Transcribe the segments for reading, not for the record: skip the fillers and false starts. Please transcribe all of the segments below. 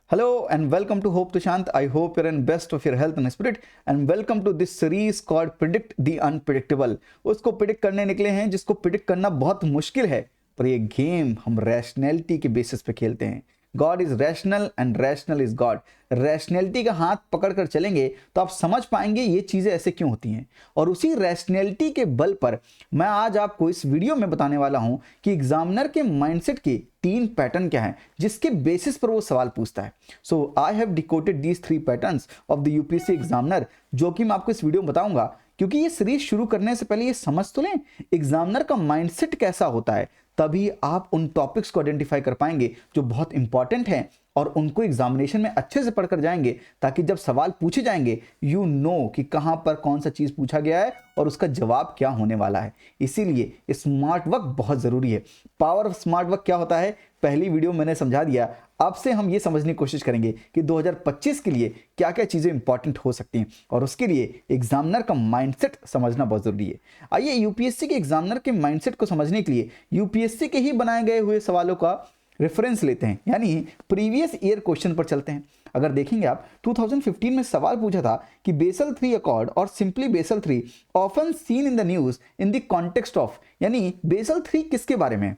Hello and welcome to Hope to Shant. I hope you're in best of your health and spirit and welcome to this series called Predict the Unpredictable. उसको predict करने निकले हैं जिसको predict करना बहुत मुश्किल है, पर ये गेम हम रैशनैलिटी के बेसिस पे खेलते हैं। God is rational and rational is God. Rationality का हाथ पकड़ कर चलेंगे तो आप समझ पाएंगे ये चीज़ें ऐसे क्यों होती हैं। और उसी रैशनैलिटी के बल पर मैं आज आपको इस वीडियो में बताने वाला हूं कि एग्जामिनर के माइंडसेट के 3 पैटर्न क्या हैं जिसके बेसिस पर वो सवाल पूछता है। So I have decoded these 3 patterns of the UPSC examiner, जो कि मैं आपको इस वीडियो में बताऊंगा। क्योंकि ये सीरीज शुरू करने से पहले ये समझ तो लें एग्जामिनर का माइंडसेट कैसा होता है, तभी आप उन टॉपिक्स को आइडेंटिफाई कर पाएंगे जो बहुत इंपॉर्टेंट हैं और उनको एग्जामिनेशन में अच्छे से पढ़कर जाएंगे, ताकि जब सवाल पूछे जाएंगे यू नो कि कहां पर कौन सा चीज पूछा गया है और उसका जवाब क्या होने वाला है। इसीलिए स्मार्ट वर्क बहुत जरूरी है। पावर ऑफ स्मार्ट वर्क क्या होता है पहली वीडियो मैंने समझा दिया। अब से हम ये समझने की कोशिश करेंगे कि 2025 के लिए क्या क्या चीजें इंपॉर्टेंट हो सकती हैं और उसके लिए एग्जामिनर का माइंडसेट समझना बहुत जरूरी है। आइए यूपीएससी के एग्जामिनर के माइंडसेट को समझने के लिए यूपीएससी के ही बनाए गए हुए सवालों का रेफरेंस लेते हैं, यानी प्रीवियस ईयर क्वेश्चन पर चलते हैं। अगर देखेंगे आप 2015 में सवाल पूछा था कि बेसल 3 अकॉर्ड और simply Basel 3 often seen in the news in the context of, यानी बेसल 3 किसके बारे में।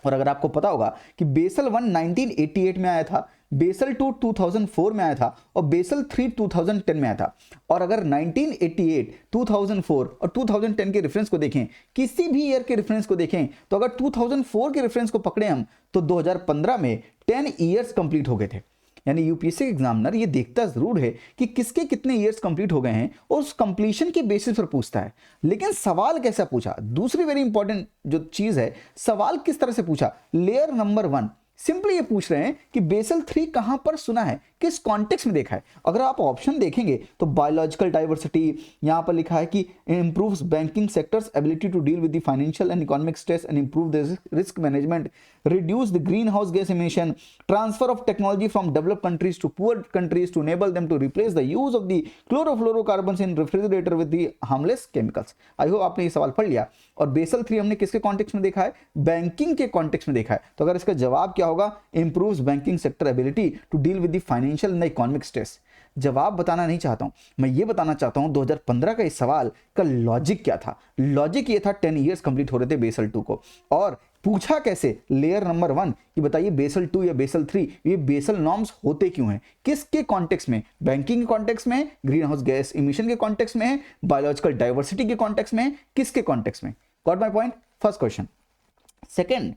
और अगर आपको पता होगा कि बेसल 1 1988 में आया था, बेसल 2 2004 में आया था और बेसल 3 2010 में आया था। और अगर 1988, 2004 और 2010 के रेफरेंस को देखें, किसी भी ईयर के रेफरेंस को देखें, तो अगर 2004 के रेफरेंस को पकड़े हम तो 2015 में 10 ईयर्स कंप्लीट हो गए थे। यानी यूपीएससी एग्जामिनर ये देखता जरूर है कि किसके कितने ईयर्स कंप्लीट हो गए हैं और उस कंप्लीशन के बेसिस पर पूछता है। लेकिन सवाल कैसा पूछा, दूसरी वेरी इंपॉर्टेंट जो चीज है, सवाल किस तरह से पूछा। लेयर नंबर 1 सिंपली ये पूछ रहे हैं कि बेसल 3 कहां पर सुना है, किस कॉन्टेक्स्ट में देखा है। अगर आप ऑप्शन देखेंगे तो बायोलॉजिकल डाइवर्सिटी, यहां पर लिखा है कि improves banking sectors ability to deal with the financial and economic stress and improve the risk management, reduce the green house gas emission, transfer of technology from developed countries to poor countries to enable them to replace the use of the chlorofluorocarbons in refrigerator with the harmless chemicals. I hope आपने ये सवाल पढ़ लिया। और basal 3 हमने किसके context में देखा है, बैंकिंग के कॉन्टेक्स्ट में देखा है। तो अगर इसका जवाब क्या होगा, improves banking sector ability to deal with the financial and economic stress. जवाब बताना नहीं चाहता हूं, मैं ये बताना चाहता हूं 2015 का इस सवाल का लॉजिक क्या था। लॉजिक ये था 10 ईयर्स कंप्लीट हो रहे थे बेसल 2 को, और पूछा कैसे। लेयर नंबर 1 ये बताइए बेसल 2 या बेसल 3 ये बेसल नॉर्म्स होते क्यों हैं, किसके कॉन्टेक्स्ट में, बैंकिंग के कॉन्टेक्स्ट में, ग्रीन हाउस गैस इमिशन के कॉन्टेक्स्ट में है, बायोलॉजिकल डाइवर्सिटी के कॉन्टेक्स्ट में, किसके कॉन्टेक्स्ट में। Got my point, first question. Second,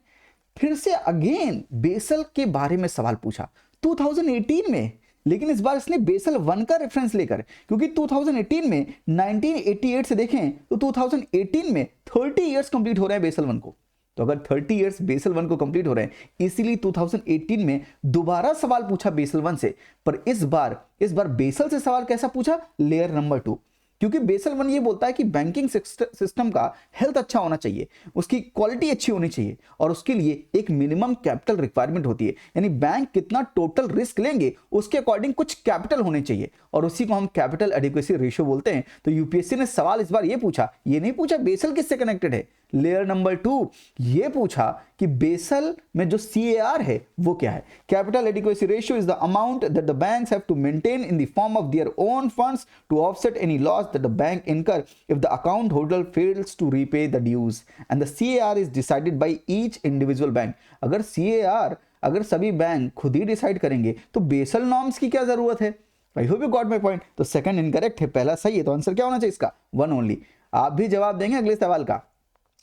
फिर से अगेन बेसल के बारे में सवाल पूछा 2018 में, लेकिन इस बार इसने बेसल 1 का रेफरेंस लेकर, क्योंकि 2018 में 1988 से देखें तो 2018 में 30 इयर्स कंप्लीट हो रहे हैं बेसल 1 को। तो अगर 30 इयर्स बेसल 1 को कंप्लीट हो रहे हैं, इसीलिए 2018 में दोबारा सवाल पूछा बेसल 1 से। पर इस बार बेसल से सवाल कैसा पूछा, लेयर नंबर 2, क्योंकि बेसल 1 ये बोलता है कि बैंकिंग सिस्टम का हेल्थ अच्छा होना चाहिए, उसकी क्वालिटी अच्छी होनी चाहिए, और उसके लिए एक मिनिमम कैपिटल रिक्वायरमेंट होती है। यानी बैंक कितना टोटल रिस्क लेंगे उसके अकॉर्डिंग कुछ कैपिटल होने चाहिए, और उसी को हम कैपिटल एडिक्वेसी रेशियो बोलते हैं। तो यूपीएससी ने सवाल इस बार ये पूछा, ये नहीं पूछा बेसल किससे कनेक्टेड है, लेयर नंबर 2 ये पूछा कि बेसल में जो CAR है वो क्या है। Capital adequacy ratio is the amount that the banks have to maintain in the form of their own funds to offset any loss that the bank incur if the account holder fails to repay the dues and the CAR is decided by each individual bank. अगर CAR अगर सभी bank खुद ही decide करेंगे तो Basel norms की क्या जरूरत है। आई hope you got my point. तो सेकंड इनकरेक्ट है, पहला सही है। तो आंसर क्या होना चाहिए इसका, 1 ओनली। आप भी जवाब देंगे अगले सवाल का।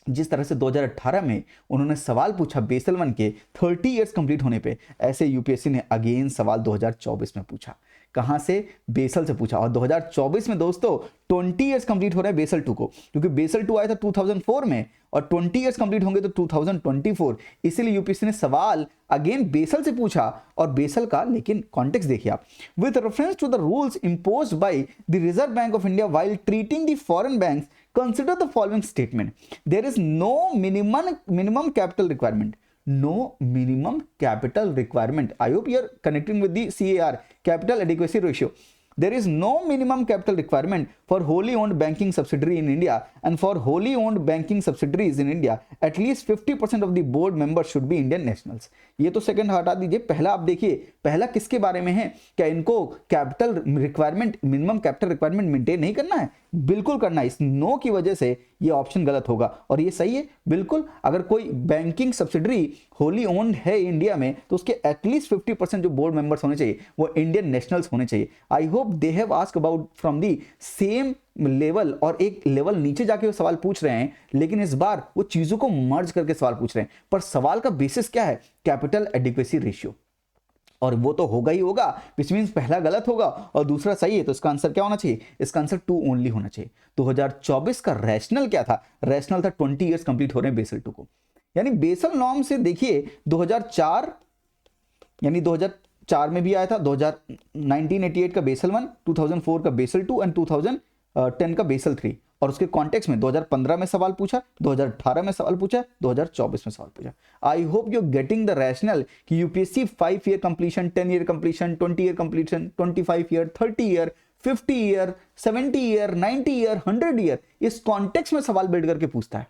जिस तरह से 2018 में उन्होंने सवाल पूछा बेसल 1 के 30 इयर्स कंप्लीट होने पे, ऐसे यूपीएससी ने अगेन सवाल 2024 में पूछा। कहां से, बेसल से पूछा। और 2024 में दोस्तों 20 इयर्स कंप्लीट हो रहे हैं बेसल 2 को, क्योंकि बेसल 2 आया था 2004 में और 20 इयर्स कंप्लीट होंगे तो 2024। इसीलिए यूपीएससी ने सवाल अगेन बेसल से पूछा। और बेसल का लेकिन कॉन्टेक्स्ट देखिए आप, with reference to the rules imposed by the Reserve Bank of India while treating the foreign banks, consider the following statement. There is no minimum capital requirement. No minimum capital requirement. I hope you are connecting with the CAR, capital adequacy ratio. there is no minimum capital requirement for wholly owned banking subsidiary in India, and for wholly owned banking subsidiaries in India at least 50% of the board members should be Indian nationals. ये तो second हटा दीजिए, पहला आप देखिए, पहला किसके बारे में है? क्या इनको capital requirement, minimum capital requirement maintain नहीं करना है? बिल्कुल करना है। इस नो की वजह से ये ऑप्शन गलत होगा और ये सही है बिल्कुल। अगर कोई बैंकिंग सब्सिडरी होली ओन्ड है इंडिया में तो उसके एटलीस्ट 50% जो बोर्ड मेंबर्स होने चाहिए वो इंडियन नेशनल्स होने चाहिए। I hope they have asked about from the same level, और एक लेवल नीचे जाके वो सवाल पूछ रहे हैं, लेकिन इस बार वो चीजों को मर्ज करके सवाल पूछ रहे हैं। पर सवाल का बेसिस क्या है? कैपिटल एडिक्वेसी रेशियो, और वो तो होगा ही होगा, विच मीन्स पहला गलत होगा और दूसरा सही है। तो इसका आंसर क्या होना चाहिए? इसका आंसर 2 ओनली होना चाहिए। 2024 का रैशनल क्या था? रैशनल था 20 ईयर्स कंप्लीट हो रहे हैं बेसल 2 को, यानी बेसल नॉर्म से देखिए 2004, यानी 2004 में भी आया था, 1988 का बेसल 1, 2004 का बेसल 2 एंड 2010 का बेसल 3, और उसके कॉन्टेक्स्ट में 2015 में सवाल पूछा, 2018 में सवाल पूछा, 2024 में सवाल पूछा। I hope you getting the rationale कि UPSC 5 year completion, 10 year completion, 20 year completion, 25 year, 30 year, 50 year, 70 year, 90 year, 100 year, इस कॉन्टेक्स्ट में सवाल बिल्ड करके पूछता है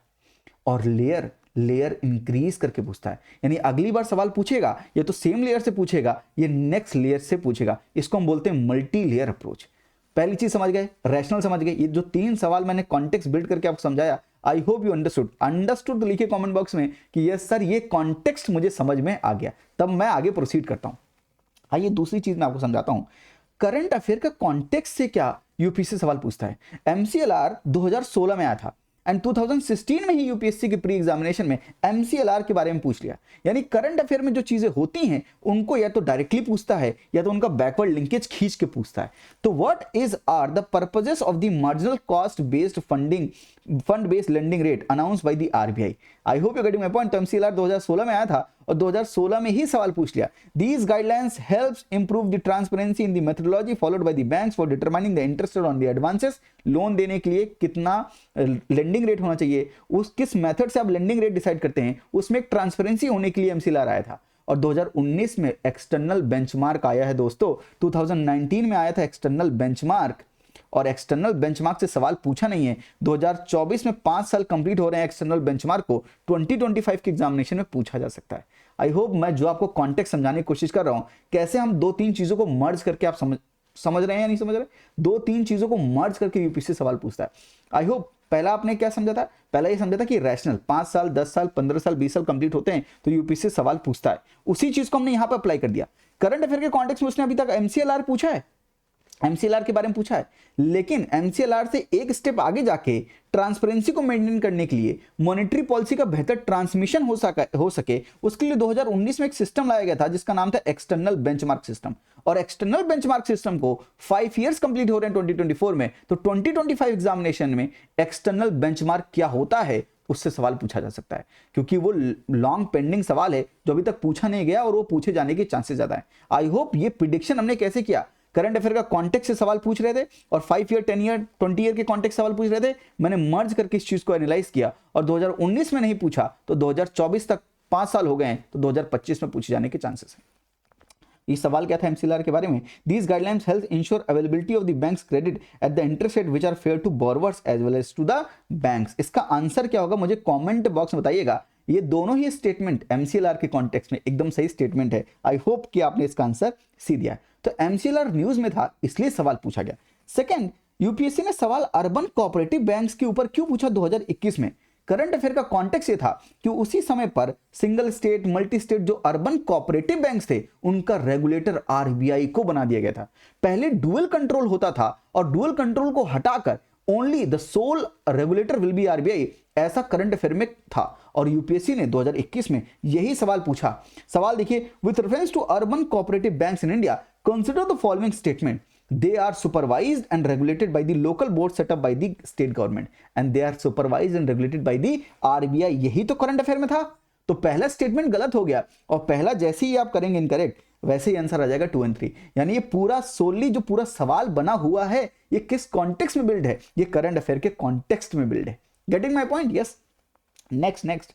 और लेयर इंक्रीज करके पूछता है। यानी अगली बार सवाल पूछेगा ये तो सेम लेयर से पूछेगा, ये नेक्स्ट लेयर से पूछेगा। इसको हम बोलते हैं मल्टी लेयर अप्रोच। पहली चीज समझ गए, रैशनल समझ गए। ये जो 3 सवाल मैंने कॉन्टेक्स्ट बिल्ड करके आपको समझाया, आई होप यू अंडरस्टूड तो लिखिए कमेंट बॉक्स में कि यस सर ये कॉन्टेक्स्ट मुझे समझ में आ गया, तब मैं आगे प्रोसीड करता हूं। आइए दूसरी चीज मैं आपको समझाता हूं, करंट अफेयर का कॉन्टेक्स्ट से क्या यूपीएससी सवाल पूछता है। एमसीएलआर 2016 में आया था एंड 2016 में ही यूपीएससी के प्री एग्जामिनेशन में एमसीएलआर के बारे में पूछ लिया। यानी करंट अफेयर में जो चीजें होती हैं उनको या तो डायरेक्टली पूछता है या तो उनका बैकवर्ड लिंकेज खींच के पूछता है। तो what is are the purposes of the marginal cost based fund based lending rate announced by the RBI. I hope you getting my point. MCLR 2016 में आया था और 2016 में ही सवाल पूछ लिया। These guidelines helps improve the transparency in the methodology followed by the banks for determining the interest rate on the advances। Loan देने के लिए कितना लेंडिंग रेट होना चाहिए, उस किस मेथड से आप लेंडिंग रेट डिसाइड करते हैं, उसमें एक ट्रांसपेरेंसी होने के लिए एमसीएलआर आया था। और 2019 में एक्सटर्नल बेंचमार्क आया है दोस्तों। 2019 में आया था एक्सटर्नल बेंचमार्क, और एक्सटर्नल बेंचमार्क से सवाल पूछा नहीं है। 2024 में 5 साल कंप्लीट हो रहे हैं एक्सटर्नल बेंचमार्क को, 2025 के एग्जामिनेशन में पूछा जा सकता है। आई होप मैं जो आपको कॉन्टेक्स्ट समझाने की कोशिश कर रहा हूं, कैसे हम 2-3 चीजों को मर्ज करके आप समझ रहे हैं या नहीं समझ रहे, 2-3 चीजों को मर्ज करके यूपीएससी सवाल पूछता है। आई होप पहला आपने क्या समझा था? पहला ये समझा था कि रैशनल 5 साल, 10 साल, 15 साल, 20 साल कंप्लीट होते हैं तो यूपीएससी सवाल पूछता है। उसी चीज को हमने यहां पर अप्लाई कर दिया। करंट अफेयर के कॉन्टेक्स्ट में उसने अभी तक एमसीएलआर पूछा है, एमसीएलआर के बारे में पूछा है, लेकिन एमसीएलआर से एक स्टेप आगे जाके ट्रांसपेरेंसी को मेंटेन करने के लिए, मॉनेटरी पॉलिसी का बेहतर ट्रांसमिशन हो सके, उसके लिए 2019 में एक सिस्टम लाया गया था जिसका नाम था एक्सटर्नल बेंचमार्क सिस्टम। और एक्सटर्नल बेंचमार्क सिस्टम को 5 इयर्स कंप्लीट हो रहे हैं 2024 में, तो 2025 एग्जामिनेशन में एक्सटर्नल बेंचमार्क क्या होता है उससे सवाल पूछा जा सकता है, क्योंकि वो लॉन्ग पेंडिंग सवाल है जो अभी तक पूछा नहीं गया और वो पूछे जाने के चांसेस ज्यादा है। आई होप ये प्रिडिक्शन हमने कैसे किया, करंट अफेयर का कॉन्टेक्स्ट से सवाल पूछ रहे थे और 5 ईयर, 10 ईयर, 20 ईयर के कॉन्टेक्स्ट सवाल पूछ रहे थे, मैंने मर्ज करके इस चीज को एनालाइज किया और 2019 में नहीं पूछा तो 2024 तक 5 साल हो गए हैं तो 2025 में पूछे जाने के चांसेस हैं। ये सवाल क्या था एमसीएलआर के बारे में? These guidelines help ensure availability of the bank's credit at the interest rate which are fair to borrowers as well as to the banks। इसका आंसर क्या होगा मुझे कमेंट बॉक्स में बताइएगा। ये दोनों ही स्टेटमेंट एमसीएलआर के कॉन्टेक्स्ट में एकदम सही स्टेटमेंट है। आई होप कि आपने इसका आंसर सी दिया है। तो एमसीएलआर न्यूज में था इसलिए सवाल पूछा गया। सेकंड, यूपीएससी ने सवाल अर्बन कोऑपरेटिव बैंक्स के ऊपर क्यों पूछा 2021 में? करंट अफेयर का कॉन्टेक्स्ट ये था कि उसी समय पर सिंगल स्टेट, मल्टी स्टेट जो अर्बन कोऑपरेटिव बैंक्स थे उनका रेगुलेटर आरबीआई को बना दिया गया था। पहले डुअल कंट्रोल होता था और डुअल कंट्रोल को हटाकर only the sole regulator will be RBI, ऐसा करंट अफेयर में था। और यूपीएससी ने 2021 में यही सवाल पूछा। सवाल देखिए, with reference to urban cooperative banks in India consider the following statement. They are supervised and regulated by the local board set up by the state government and they are supervised and regulated by the RBI। यही तो current affair में था। तो पहला statement गलत हो गया और पहला जैसे ही आप करेंगे इनकरेक्ट वैसे ही आंसर आ जाएगा 2 और 3। यानी ये पूरा सोली जो पूरा सवाल बना हुआ है ये किस कॉन्टेक्स्ट में बिल्ड है? ये करंट अफेयर के कॉन्टेक्स्ट में बिल्ड है। Getting my point? Yes. Next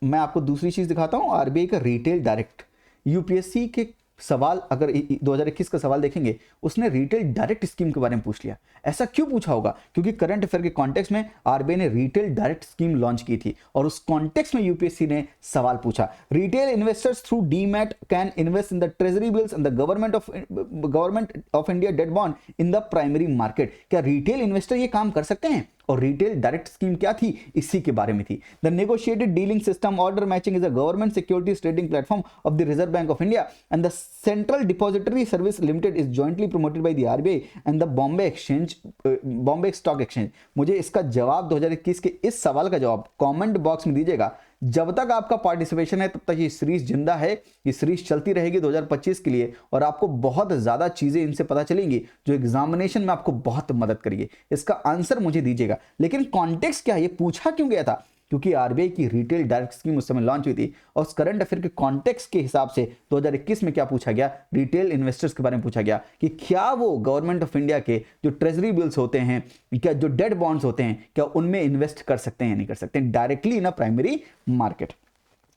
मैं आपको दूसरी चीज दिखाता हूं, आरबीआई का रिटेल डायरेक्ट। यूपीएससी के सवाल अगर 2021 का सवाल देखेंगे, उसने रिटेल डायरेक्ट स्कीम के बारे में पूछ लिया। ऐसा क्यों पूछा होगा? क्योंकि करंट अफेयर के कॉन्टेक्स्ट में आरबीआई ने रिटेल डायरेक्ट स्कीम लॉन्च की थी और उस कॉन्टेक्स्ट में यूपीएससी ने सवाल पूछा, retail investors through demat can invest in the treasury bills and the government of India debt bond in the primary market. क्या रिटेल इन्वेस्टर ये काम कर सकते हैं? और रिटेल डायरेक्ट स्कीम क्या थी, इसी के बारे में थी। The negotiated dealing system order matching is a government securities trading platform of the Reserve Bank of India and the central depository service limited is jointly promoted by the RBI and the Bombay stock exchange. मुझे इसका जवाब 2021 के इस सवाल का जवाब comment box में दीजिएगा। जब तक आपका पार्टिसिपेशन है तब तक ये सीरीज जिंदा है, ये सीरीज चलती रहेगी 2025 के लिए और आपको बहुत ज्यादा चीजें इनसे पता चलेंगी जो एग्जामिनेशन में आपको बहुत मदद करेगी। इसका आंसर मुझे दीजिएगा। लेकिन कॉन्टेक्स्ट क्या है, ये पूछा क्यों गया था? क्योंकि आरबीआई की रिटेल डायरेक्ट स्कीम उस समय लॉन्च हुई थी और उस करंट अफेयर के कॉन्टेक्स्ट के हिसाब से 2021 में क्या पूछा गया, रिटेल इन्वेस्टर्स के बारे में पूछा गया कि क्या वो गवर्नमेंट ऑफ इंडिया के जो ट्रेजरी बिल्स होते हैं, क्या जो डेट बॉन्ड्स होते हैं, क्या उनमें इन्वेस्ट कर सकते हैं या नहीं कर सकते directly in a primary market.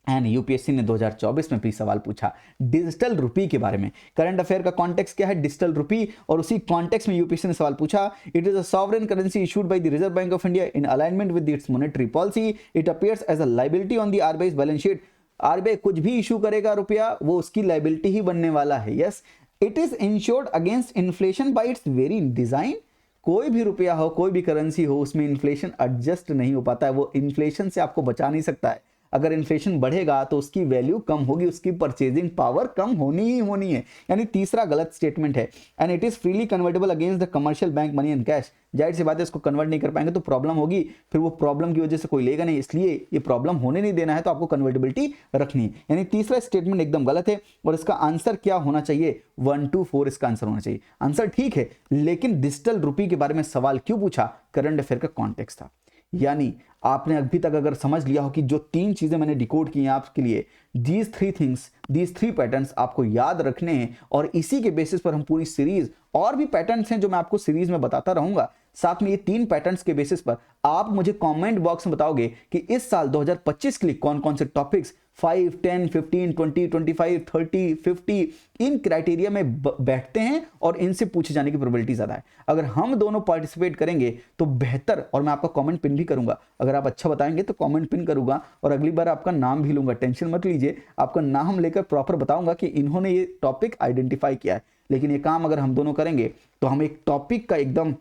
And UPSC ने 2024 में भी सवाल पूछा डिजिटल रुपी के बारे में। करंट अफेयर का कॉन्टेक्स्ट क्या है, डिजिटल रुपी, और उसी कॉन्टेक्स्ट में यूपीएससी ने सवाल पूछा, it is a sovereign currency issued by the Reserve Bank of India in alignment with its monetary policy, it appears as a liability on the RBI's balance sheet. RBI कुछ भी issue करेगा रुपया, वो उसकी liability ही बनने वाला है। Yes, it is insured against inflation bye it's very design. कोई भी रुपया हो, कोई भी करेंसी हो, उसमें इन्फ्लेशन एडजस्ट नहीं हो पाता है, वो इन्फ्लेशन से आपको बचा नहीं सकता है। अगर इन्फ्लेशन बढ़ेगा तो उसकी वैल्यू कम होगी, उसकी परचेजिंग पावर कम होनी ही होनी है। यानी तीसरा गलत स्टेटमेंट है। And it is freely convertible against the commercial bank money and cash. जाहिर सी बात है, इसको कन्वर्ट नहीं कर पाएंगे तो प्रॉब्लम होगी, फिर वो प्रॉब्लम की वजह से कोई लेगा नहीं, इसलिए ये प्रॉब्लम होने नहीं देना है तो आपको कन्वर्टेबिलिटी रखनी है। यानी तीसरा स्टेटमेंट एकदम गलत है और इसका आंसर क्या होना चाहिए, 1 2 4 इसका आंसर होना चाहिए। आंसर ठीक है, लेकिन डिजिटल रुपी के बारे में सवाल क्यों पूछा? करंट अफेयर का कॉन्टेक्स्ट था। यानी आपने अभी तक अगर समझ लिया हो कि जो 3 चीजें मैंने डिकोड की हैं आपके लिए, दीज 3 थिंग्स, दीज 3 पैटर्न्स आपको याद रखने हैं और इसी के बेसिस पर हम पूरी सीरीज, और भी पैटर्न्स हैं जो मैं आपको सीरीज में बताता रहूंगा, साथ में ये 3 पैटर्न्स के बेसिस पर आप मुझे कमेंट बॉक्स में बताओगे कि इस साल 2025 के लिए कौन कौन से टॉपिक्स 5, 10, 15, 20, 25, 30, 50 इन क्राइटेरिया में बैठते हैं और इनसे पूछे जाने की प्रोबेबिलिटी ज्यादा है। अगर हम दोनों पार्टिसिपेट करेंगे तो बेहतर, और मैं आपका कमेंट पिन भी करूंगा। अगर आप अच्छा बताएंगे तो कमेंट पिन करूंगा और अगली बार आपका नाम भी लूंगा, टेंशन मत लीजिए, आपका नाम लेकर प्रॉपर बताऊंगा कि इन्होंने ये टॉपिक आइडेंटिफाई किया है। लेकिन ये काम अगर हम दोनों करेंगे तो हम एक टॉपिक का एकदम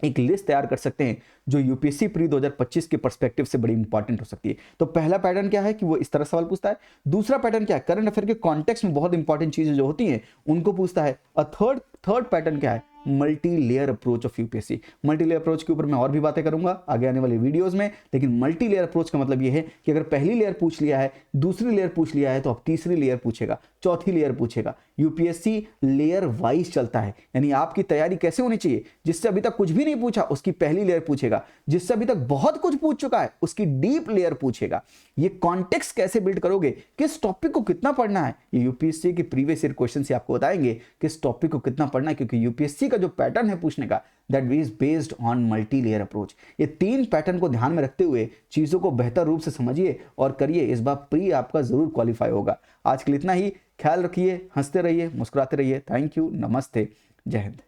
एक लिस्ट तैयार कर सकते हैं जो यूपीएससी प्री 2025 के पर्सपेक्टिव से बड़ी इंपॉर्टेंट हो सकती है। तो पहला पैटर्न क्या है कि वो इस तरह सवाल पूछता है। दूसरा पैटर्न क्या है, करंट अफेयर के कॉन्टेक्स्ट में बहुत इंपॉर्टेंट चीजें जो होती हैं उनको पूछता है। और थर्ड पैटर्न क्या है, multi layer approach of UPSC. Multi layer approach के ऊपर मैं और भी बातें करूंगा आगे आने वाले वीडियोस में, लेकिन मल्टी लेयर अप्रोच का मतलब यह है कि अगर पहली लेयर पूछ लिया है, दूसरी लेयर पूछ लिया है, तो अब तीसरी लेयर पूछेगा, चौथी लेयर पूछेगा। यूपीएससी लेयर वाइज चलता है, यानी आपकी तैयारी कैसे होनी चाहिए, जिससे अभी तक कुछ भी नहीं पूछा उसकी पहली लेयर पूछेगा, जिससे अभी तक बहुत कुछ पूछ चुका है उसकी डीप लेयर पूछेगा। ये कॉन्टेक्स्ट कैसे बिल्ड करोगे, किस टॉपिक को कितना पढ़ना है, ये यूपीएससी के प्रीवियस ईयर क्वेश्चन से आपको बताएंगे किस टॉपिक को कितना पढ़ना है, क्योंकि यूपीएससी का जो पैटर्न है पूछने का that is based on multi layer approach. ये 3 पैटर्न को ध्यान में रखते हुए चीजों को बेहतर रूप से समझिए और करिए, इस बार प्री आपका जरूर क्वालिफाई होगा। आज के लिए इतना ही, ख्याल रखिए, हंसते रहिए, मुस्कुराते रहिए। थैंक यू, नमस्ते, जय हिंद।